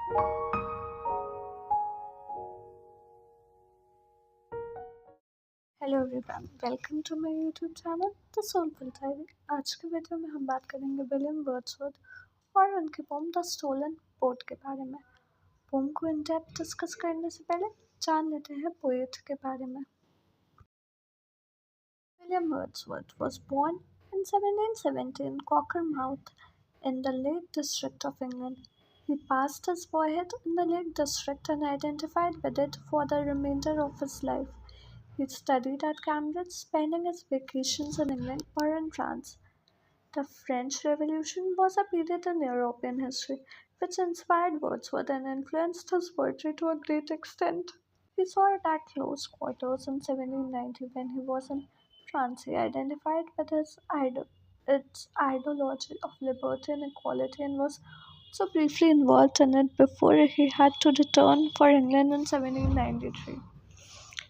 Hello everyone, welcome to my YouTube channel the soulful diary. आज की video में हम बात करेंगे विलियम वर्ड्सवर्थ और उनकी पोम द स्टोलन बोट के बारे में। पोम को इन डेप्थ डिस्कस करने से पहले जान लेते हैं पोएट के बारे में। William Wordsworth was born in 1770 in Cockermouth in the Lake District of England. He passed his boyhood in the Lake District and identified with it for the remainder of his life. He studied at Cambridge, spending his vacations in England or in France. The French Revolution was a period in European history which inspired Wordsworth and influenced his poetry to a great extent. He saw it at close quarters in 1790 when he was in France. He identified with its ideology of liberty and equality and was so briefly involved in it before he had to return for England in 1793.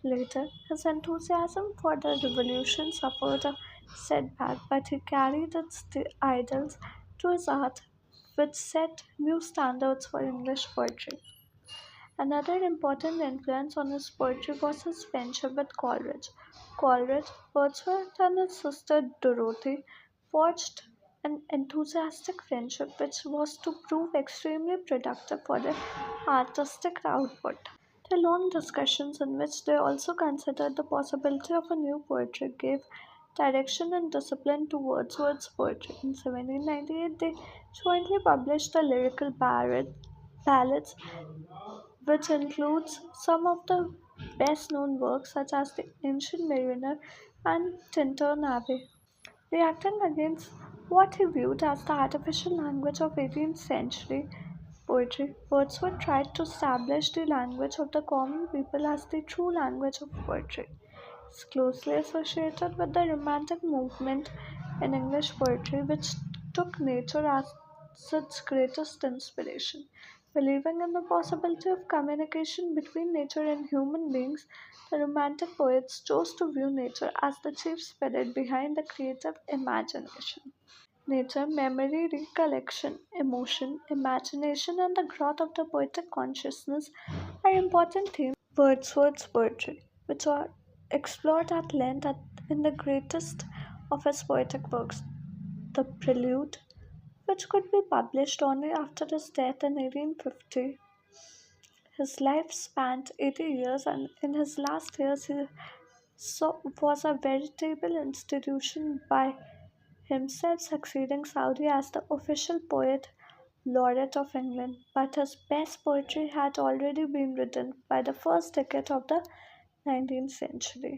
Later, his enthusiasm for the revolution suffered a setback, but he carried its ideals to his art, which set new standards for English poetry. Another important influence on his poetry was his friendship with Coleridge. Coleridge, Wordsworth, and his sister Dorothy forged an enthusiastic friendship which was to prove extremely productive for their artistic output. The long discussions, in which they also considered the possibility of a new poetry, gave direction and discipline to Wordsworth's poetry. In 1798, they jointly published the lyrical ballads, which includes some of the best known works such as The Ancient Mariner and Tintern Abbey. Reacting against what he viewed as the artificial language of 18th century poetry, Wordsworth tried to establish the language of the common people as the true language of poetry. It's closely associated with the Romantic movement in English poetry, which took nature as its greatest inspiration. Believing in the possibility of communication between nature and human beings, the Romantic poets chose to view nature as the chief spirit behind the creative imagination. Nature, memory, recollection, emotion, imagination, and the growth of the poetic consciousness are important themes in Wordsworth's poetry, which are explored at length in the greatest of his poetic works, The Prelude, which could be published only after his death in 1850. His life spanned 80 years, and in his last years, he was a veritable institution by himself, succeeding Southey as the official poet laureate of England. But his best poetry had already been written by the first decade of the 19th century.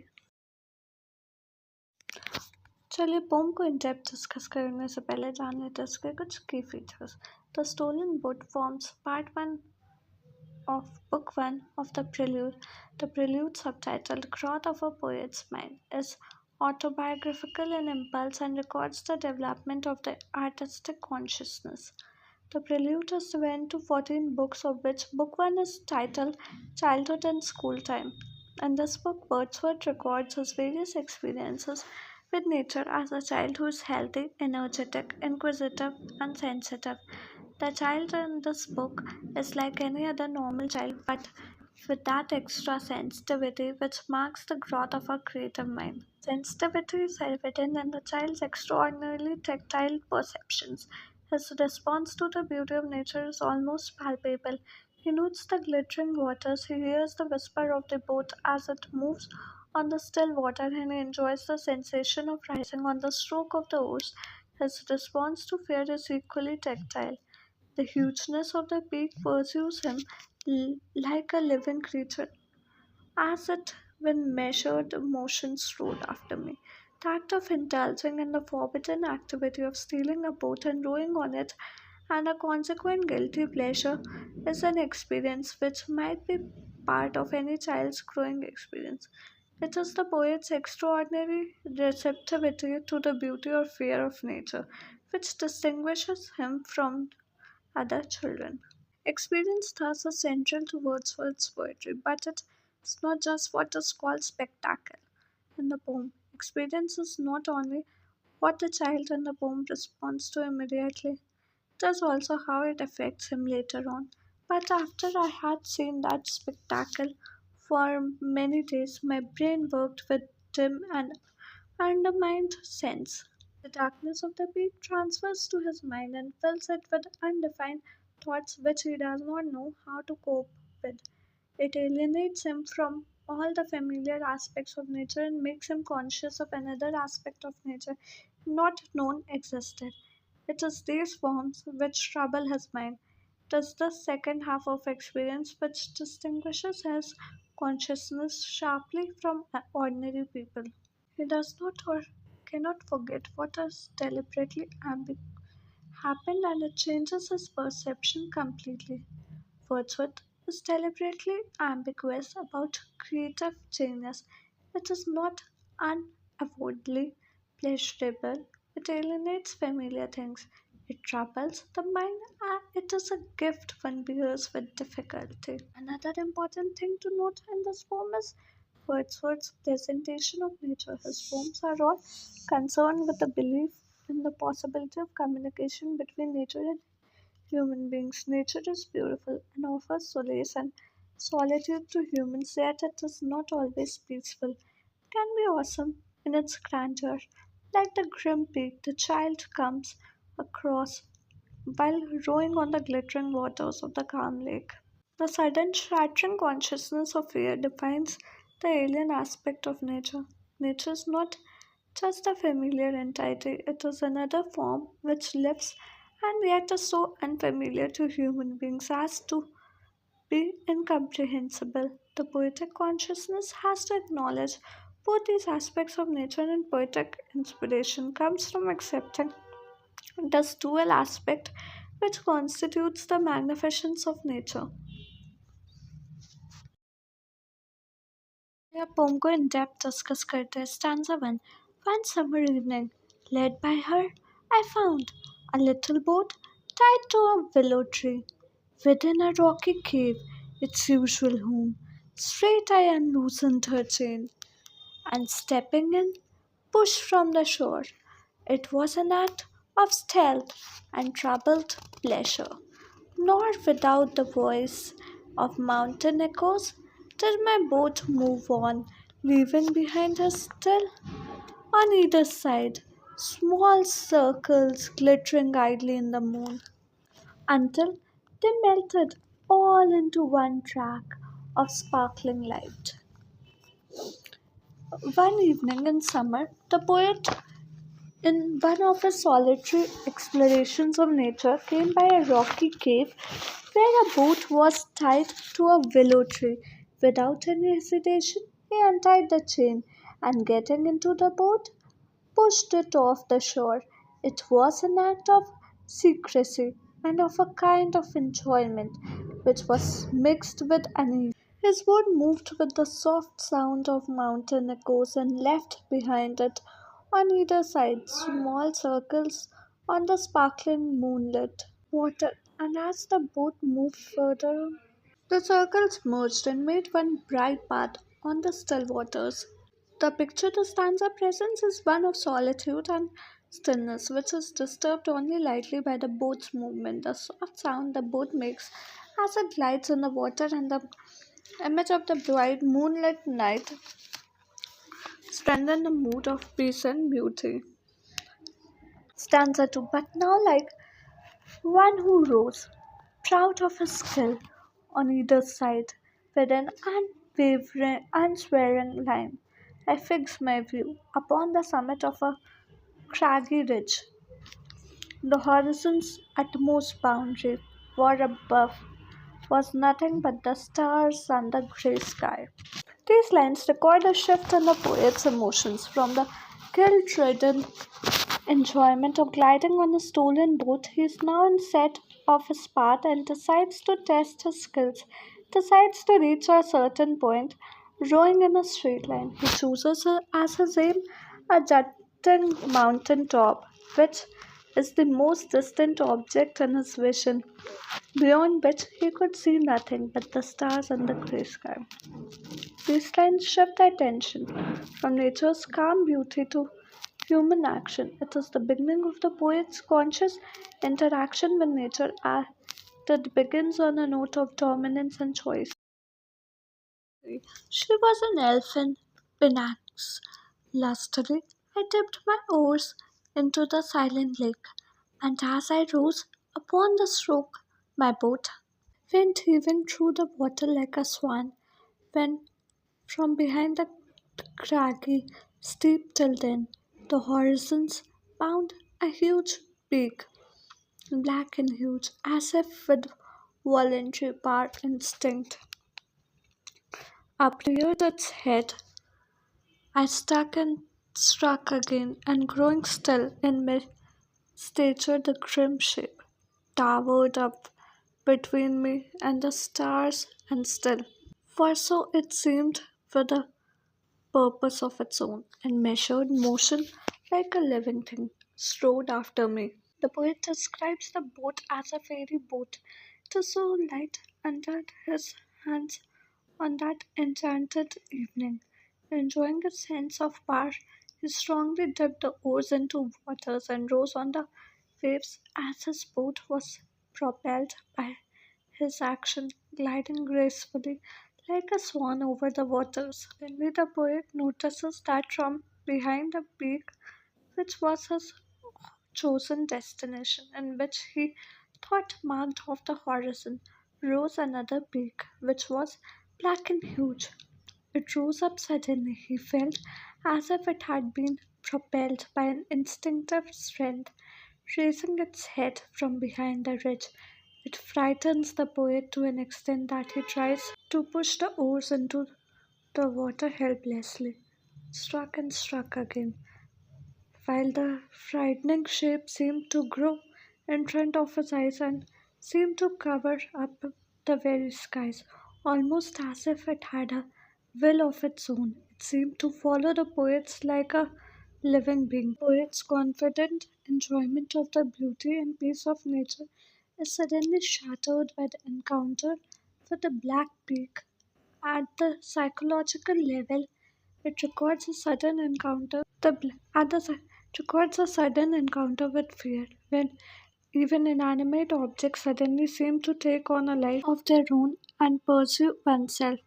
चलिए pome को in depth discuss करने से पहले जान लेते हैं इसके कुछ key features. The stolen boat forms part one of Book 1 of The Prelude. The Prelude, subtitled Growth of a Poet's Mind, is autobiographical in impulse and records the development of the artistic consciousness. The Prelude is divided into 14 books, of which Book 1 is titled Childhood and School Time. In this book, Wordsworth records his various experiences with nature as a child who is healthy, energetic, inquisitive, and sensitive. The child in this book is like any other normal child, but with that extra sensitivity which marks the growth of a creative mind. Sensitivity is evident in the child's extraordinarily tactile perceptions. His response to the beauty of nature is almost palpable. He notes the glittering waters, he hears the whisper of the boat as it moves on the still water, and he enjoys the sensation of rising on the stroke of the oars. His response to fear is equally tactile. The hugeness of the peak pursues him like a living creature, as it when measured motion strode after me. The act of indulging in the forbidden activity of stealing a boat and rowing on it, and a consequent guilty pleasure, is an experience which might be part of any child's growing experience. It is the poet's extraordinary receptivity to the beauty or fear of nature which distinguishes him from other children. Experience thus is central to Wordsworth's poetry, but it's not just what is called spectacle in the poem. Experience is not only what the child in the poem responds to immediately, it is also how it affects him later on. But after I had seen that spectacle for many days, my brain worked with dim and undermined sense. The darkness of the peak transfers to his mind and fills it with undefined thoughts which he does not know how to cope with. It alienates him from all the familiar aspects of nature and makes him conscious of another aspect of nature not known existed. It is these forms which trouble his mind. It is the second half of experience which distinguishes his consciousness sharply from ordinary people. He does not or cannot forget what has deliberately happened and it changes his perception completely. Wordsworth is deliberately ambiguous about creative genius. It is not unavoidably pleasurable. It alienates familiar things. It troubles the mind and it is a gift one bears with difficulty. Another important thing to note in this poem is Wordsworth's presentation of nature. His poems are all concerned with the belief in the possibility of communication between nature and human beings. Nature is beautiful and offers solace and solitude to humans, yet it is not always peaceful. It can be awesome in its grandeur, like the grim peak the child comes across while rowing on the glittering waters of the calm lake. The sudden shattering consciousness of fear defines the alien aspect of nature. Nature is not just a familiar entity, it is another form which lives and yet is so unfamiliar to human beings as to be incomprehensible. The poetic consciousness has to acknowledge both these aspects of nature, and poetic inspiration comes from accepting this dual aspect which constitutes the magnificence of nature. यह poem को in depth discuss करते हैं stanza 1. One summer evening, led by her, I found a little boat tied to a willow tree within a rocky cave, its usual home. Straight I unloosened her chain and stepping in, pushed from the shore. It was an act of stealth and troubled pleasure. Nor without the voice of mountain echoes did my boat move on, leaving behind her still on either side small circles glittering idly in the moon, until they melted all into one track of sparkling light. One evening in summer, the poet, in one of his solitary explorations of nature, came by a rocky cave where a boat was tied to a willow tree. Without any hesitation, he untied the chain and, getting into the boat, pushed it off the shore. It was an act of secrecy and of a kind of enjoyment which was mixed with unease. His boat moved with the soft sound of mountain echoes and left behind it on either side small circles on the sparkling moonlit water. And as the boat moved further, the circles merged and made one bright path on the still waters. The picture the stanza presents is one of solitude and stillness, which is disturbed only lightly by the boat's movement. The soft sound the boat makes as it glides in the water and the image of the bright moonlit night strengthen the mood of peace and beauty. Stanza 2. But now, like one who rose, proud of his skill, on either side, with an unwavering, unswearing line, I fix my view upon the summit of a craggy ridge, the horizon's utmost boundary, far above was nothing but the stars and the grey sky. These lines record a shift in the poet's emotions from the guilt-ridden enjoyment of gliding on a stolen boat. He is now in set of his path and decides to test his skills, decides to reach a certain point, rowing in a straight line. He chooses as his aim a jutting mountain top, which is the most distant object in his vision, beyond which he could see nothing but the stars and the grey sky. These lines shift attention from nature's calm beauty to human action. It is the beginning of the poet's conscious interaction with nature that begins on a note of dominance and choice. She was an elfin pinax. Lustily, I dipped my oars into the silent lake, and as I rose upon the stroke, my boat went heaving through the water like a swan when from behind the craggy steep till then the horizons bound a huge peak, black and huge, as if with voluntary power instinct. Up reared its head, I stuck and struck again, and growing still in mid stature, the grim shape towered up between me and the stars, and still, for so it seemed, with a purpose of its own, and measured motion like a living thing, strode after me. The poet describes the boat as a fairy boat. It was so light under his hands on that enchanted evening. Enjoying a sense of power, he strongly dipped the oars into waters and rose on the waves as his boat was propelled by his action, gliding gracefully like a swan over the waters. Then the poet notices that from behind the peak, which was his chosen destination, and which he thought marked off the horizon, rose another peak, which was black and huge. It rose up suddenly. He felt as if it had been propelled by an instinctive strength, raising its head from behind the ridge. It frightens the poet to an extent that he tries to push the oars into the water helplessly. Struck and struck again, while the frightening shape seemed to grow in front of his eyes and seemed to cover up the very skies, almost as if it had a will of its own. It seemed to follow the poets like a living being. Poet's confident enjoyment of the beauty and peace of nature is suddenly shattered by the encounter with the black peak. At the psychological level, it records a sudden encounter. It records a sudden encounter with fear, when even inanimate objects suddenly seem to take on a life of their own and pursue oneself.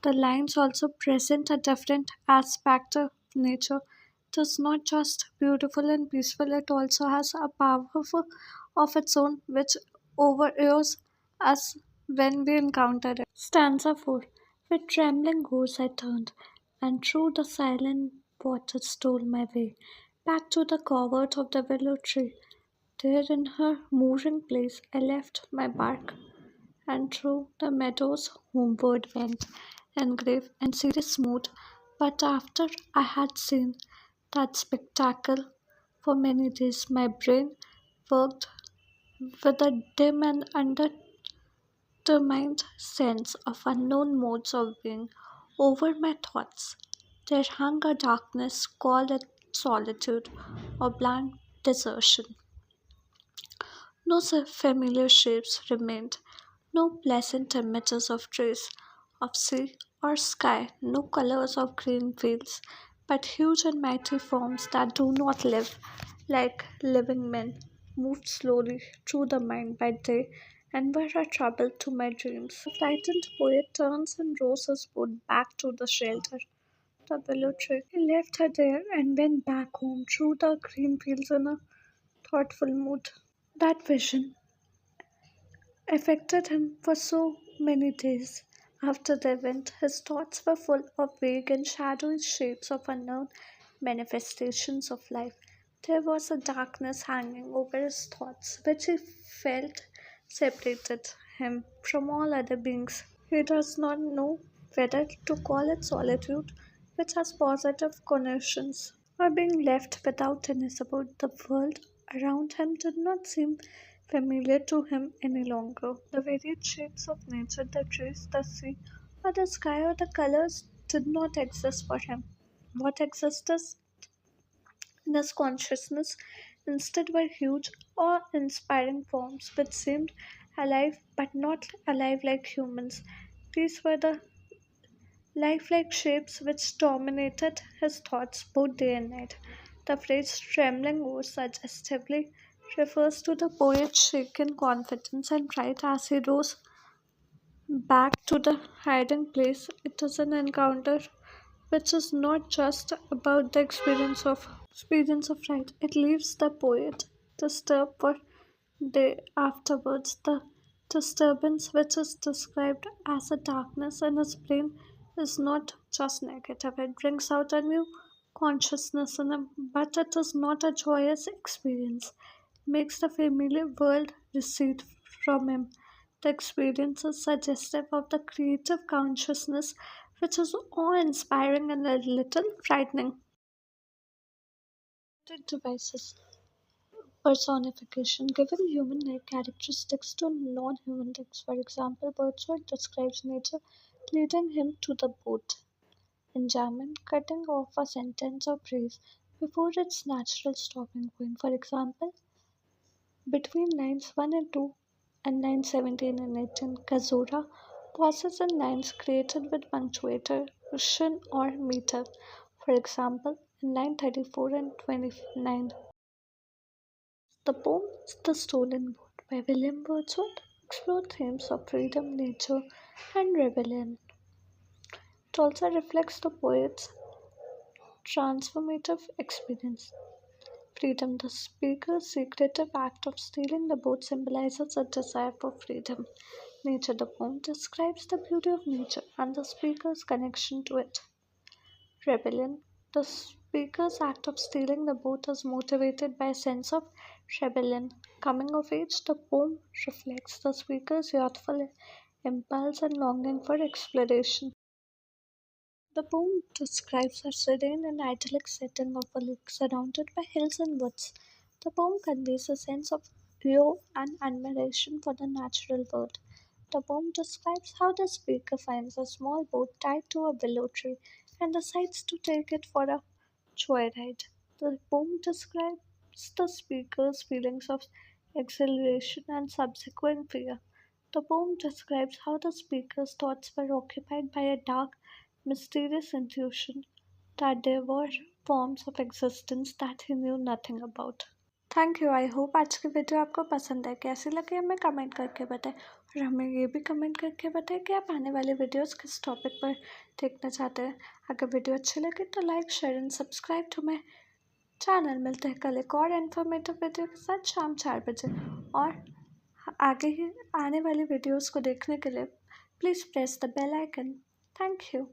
The lines also present a different aspect of nature. It is not just beautiful and peaceful, it also has a power of its own which overawes us when we encounter it. Stanza 4. With trembling oars I turned, and through the silent waters stole my way back to the covert of the willow tree. There in her mooring place I left my bark, and through the meadows homeward went, in grave and serious mood. But after I had seen that spectacle for many days, my brain worked with a dim and undetermined sense of unknown modes of being over my thoughts. There hung a darkness, call it solitude or blank desertion. No familiar shapes remained, no pleasant images of trees, of sea or sky, no colors of green fields, but huge and mighty forms that do not live like living men, moved slowly through the mind by day and were a trouble to my dreams. The frightened poet turns and rows his boat back to the shelter, the willow tree. He left her there and went back home through the green fields in a thoughtful mood. That vision affected him for so many days. After the event, his thoughts were full of vague and shadowy shapes of unknown manifestations of life. There was a darkness hanging over his thoughts, which he felt separated him from all other beings. He does not know whether to call it solitude, which has positive connotations, or being left without any support. The world around him did not seem familiar to him any longer. The varied shapes of nature, the trees, the sea, or the sky, or the colors did not exist for him. What existed in his consciousness instead were huge, awe inspiring forms which seemed alive but not alive like humans. These were the lifelike shapes which dominated his thoughts both day and night. The phrase trembling was suggestively refers to the poet's shaken confidence and pride as he rose back to the hiding place. It is an encounter which is not just about the experience of fright. It leaves the poet disturbed for day afterwards. The disturbance, which is described as a darkness in his brain, is not just negative. It brings out a new consciousness in him, but it is not a joyous experience. It makes the familiar world recede from him. The experience is suggestive of the creative consciousness, which is awe inspiring and a little frightening. Devices. Personification, giving human-like characteristics to non-human things. For example, Wordsworth describes nature leading him to the boat. Enjambment, cutting off a sentence of praise before its natural stopping point. For example, between lines 1 and 2 and lines 17 and 18, Kazura pauses in lines created with punctuation or meter. For example, in line 34 and 29. The poem The Stolen Boat by William Wordsworth explored themes of freedom, nature, and rebellion. It also reflects the poet's transformative experience. Freedom. The speaker's secretive act of stealing the boat symbolizes a desire for freedom. Nature. The poem describes the beauty of nature and the speaker's connection to it. Rebellion. The speaker's act of stealing the boat is motivated by a sense of rebellion. Coming of age, the poem reflects the speaker's youthful impulse and longing for exploration. The poem describes a serene and idyllic setting of a lake surrounded by hills and woods. The poem conveys a sense of awe and admiration for the natural world. The poem describes how the speaker finds a small boat tied to a willow tree and decides to take it for a joyride. The poem describes the speaker's feelings of exhilaration and subsequent fear. The poem describes how the speaker's thoughts were occupied by a dark, mysterious intuition that there were forms of existence that he knew nothing about. Thank you. I hope आज की video आपको पसंद है। कैसी लगी हमें comment करके बताएं और हमें ये भी कमेंट करके बताएं कि आप आने वाले वीडियोस किस टॉपिक पर देखना चाहते हैं। अगर वीडियो अच्छी लगे तो like share and subscribe to my channel. मिलते हैं कल एक और इन्फॉर्मेटिव वीडियो के साथ शाम 4 बजे। और आगे ही आने वाली वीडियोस को देखने के लिए please press the bell icon. Thank you.